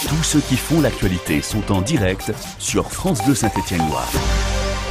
Tous ceux qui font l'actualité sont en direct sur France Bleu Saint-Étienne-Loire.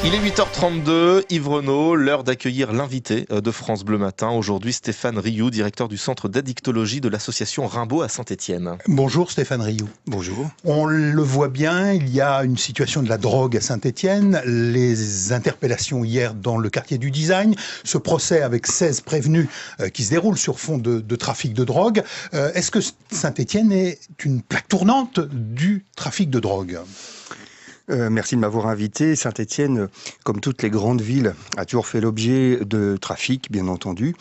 Il est 8h32, Yves Renaud, l'heure d'accueillir l'invité de France Bleu Matin. Aujourd'hui, Stéphane Rioux, directeur du centre d'addictologie de l'association Rimbaud à Saint-Étienne. Bonjour Stéphane Rioux. Bonjour. On le voit bien, il y a une situation de la drogue à Saint-Étienne, les interpellations hier dans le quartier du Design, ce procès avec 16 prévenus qui se déroule sur fond de trafic de drogue. Est-ce que Saint-Étienne est une plaque tournante du trafic de drogue ? Merci de m'avoir invité. Saint-Étienne, comme toutes les grandes villes, a toujours fait l'objet de trafic, bien entendu.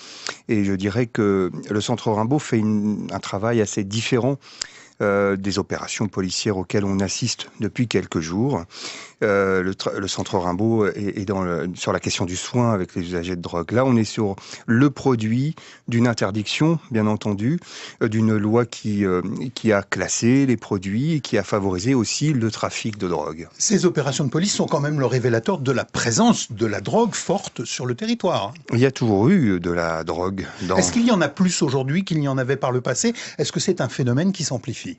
Et je dirais que le centre Rimbaud fait un travail assez différent des opérations policières auxquelles on assiste depuis quelques jours. Le centre Rimbaud est sur la question du soin avec les usagers de drogue. Là, on est sur le produit d'une interdiction, bien entendu, d'une loi qui a classé les produits et qui a favorisé aussi le trafic de drogue. Ces opérations de police sont quand même le révélateur de la présence de la drogue forte sur le territoire. Il y a toujours eu de la drogue. Est-ce qu'il y en a plus aujourd'hui qu'il n'y en avait par le passé ? Est-ce que c'est un phénomène qui s'amplifie ?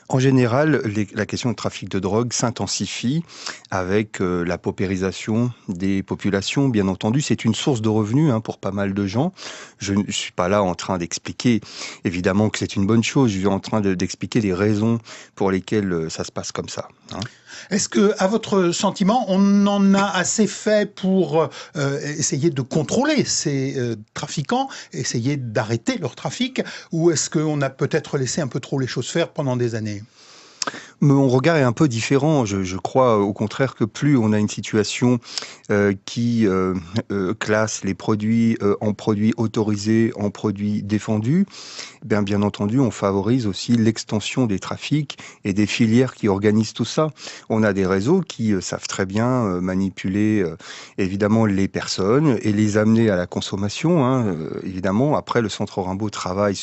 En général, la question de trafic de drogue s'intensifie avec la paupérisation des populations. Bien entendu, c'est une source de revenus pour pas mal de gens. Je ne suis pas là en train d'expliquer, évidemment, que c'est une bonne chose. Je suis en train d'expliquer les raisons pour lesquelles ça se passe comme ça. Est-ce que, à votre sentiment, on en a assez fait pour essayer de contrôler ces trafiquants, essayer d'arrêter leur trafic, ou est-ce qu'on a peut-être laissé un peu trop les choses faire pendant des années ? Mon regard est un peu différent. Je crois au contraire que plus on a une situation qui classe les produits en produits autorisés, en produits défendus, bien entendu, on favorise aussi l'extension des trafics et des filières qui organisent tout ça. On a des réseaux qui savent très bien manipuler évidemment les personnes et les amener à la consommation. Évidemment, après, le centre Rimbaud travaille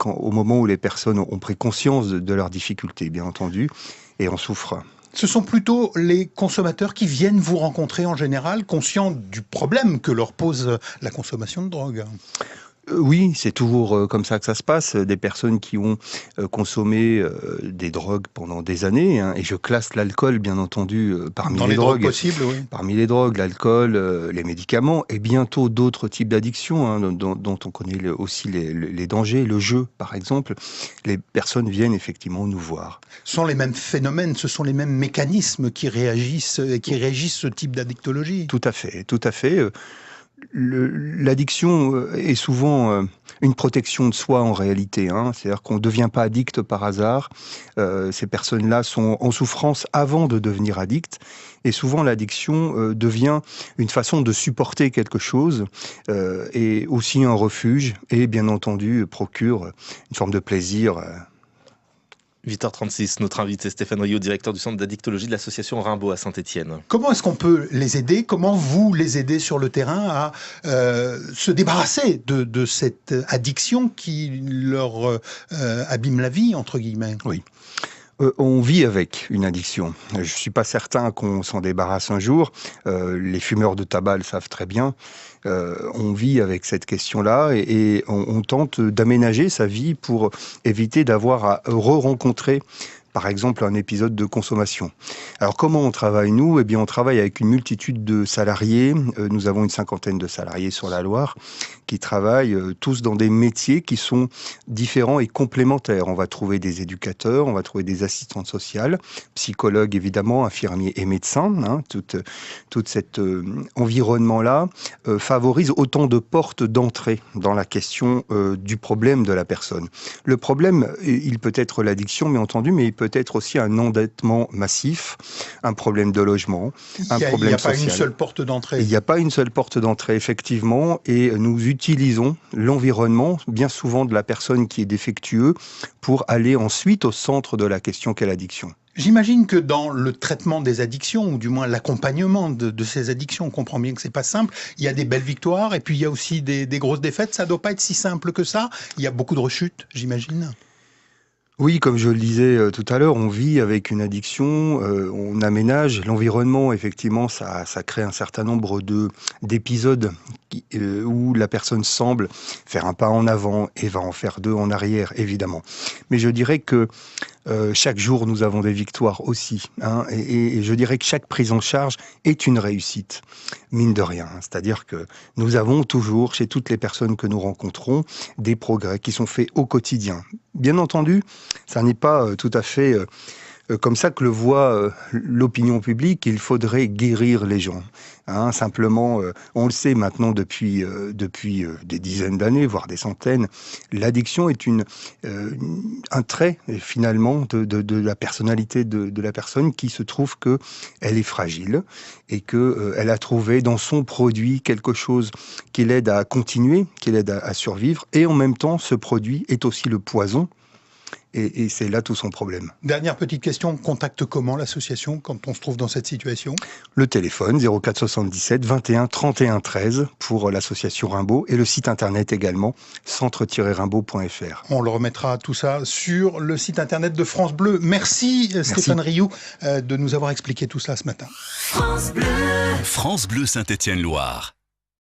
au moment où les personnes ont pris conscience de leurs difficultés, bien entendu, et on souffre. Ce sont plutôt les consommateurs qui viennent vous rencontrer en général, conscients du problème que leur pose la consommation de drogue ? Oui, c'est toujours comme ça que ça se passe. Des personnes qui ont consommé des drogues pendant des années, et je classe l'alcool, bien entendu, parmi dans les drogues possibles, oui. Parmi les drogues, l'alcool, les médicaments, et bientôt d'autres types d'addictions dont on connaît aussi les dangers, le jeu, par exemple. Les personnes viennent effectivement nous voir. Ce sont les mêmes phénomènes, ce sont les mêmes mécanismes qui régissent ce type d'addictologie. Tout à fait, tout à fait. L'addiction est souvent une protection de soi en réalité. C'est-à-dire qu'on ne devient pas addict par hasard. Ces personnes-là sont en souffrance avant de devenir addicts. Et souvent, l'addiction devient une façon de supporter quelque chose et aussi un refuge et bien entendu procure une forme de plaisir. 8h36, notre invité Stéphane Rioux, directeur du centre d'addictologie de l'association Rimbaud à Saint-Étienne. Comment est-ce qu'on peut les aider ? Comment vous les aidez sur le terrain à se débarrasser de cette addiction qui leur abîme la vie, entre guillemets ? Oui. On vit avec une addiction. Je ne suis pas certain qu'on s'en débarrasse un jour. Les fumeurs de tabac le savent très bien. On vit avec cette question-là et on tente d'aménager sa vie pour éviter d'avoir à re-rencontrer par exemple un épisode de consommation. Alors comment on travaille nous ? On travaille avec une multitude de salariés. Nous avons une 50aine de salariés sur la Loire qui travaillent tous dans des métiers qui sont différents et complémentaires. On va trouver des éducateurs, on va trouver des assistantes sociales, psychologues évidemment, infirmiers et médecins. Tout cet environnement-là favorise autant de portes d'entrée dans la question du problème de la personne. Le problème, il peut être l'addiction, bien entendu, mais il peut être aussi un endettement massif, un problème de logement, un problème social. Il n'y a pas une seule porte d'entrée. Il n'y a pas une seule porte d'entrée, effectivement, et nous utilisons l'environnement, bien souvent de la personne qui est défectueux, pour aller ensuite au centre de la question qu'est l'addiction. J'imagine que dans le traitement des addictions, ou du moins l'accompagnement de ces addictions, on comprend bien que c'est pas simple. Il y a des belles victoires, et puis il y a aussi des grosses défaites. Ça doit pas être si simple que ça. Il y a beaucoup de rechutes, j'imagine. Oui, comme je le disais tout à l'heure, on vit avec une addiction, on aménage l'environnement. Effectivement, ça crée un certain nombre d'épisodes où la personne semble faire un pas en avant et va en faire deux en arrière, évidemment. Mais je dirais que chaque jour, nous avons des victoires aussi, hein, et je dirais que chaque prise en charge est une réussite, mine de rien. C'est-à-dire que nous avons toujours, chez toutes les personnes que nous rencontrons, des progrès qui sont faits au quotidien. Bien entendu, ça n'est pas tout à fait comme ça que le voit l'opinion publique. Il faudrait guérir les gens. Hein, simplement, on le sait maintenant depuis des dizaines d'années, voire des centaines, l'addiction est un trait finalement de la personnalité de la personne qui se trouve que elle est fragile et que elle a trouvé dans son produit quelque chose qui l'aide à continuer, qui l'aide à survivre, et en même temps, ce produit est aussi le poison. Et c'est là tout son problème. Dernière petite question, on contacte comment l'association quand on se trouve dans cette situation ? Le téléphone 04 77 21 31 13 pour l'association Rimbaud et le site internet également, centre-rimbaud.fr. On le remettra tout ça sur le site internet de France Bleu. Merci Stéphane Rioux de nous avoir expliqué tout ça ce matin. France Bleu Saint-Étienne-Loire.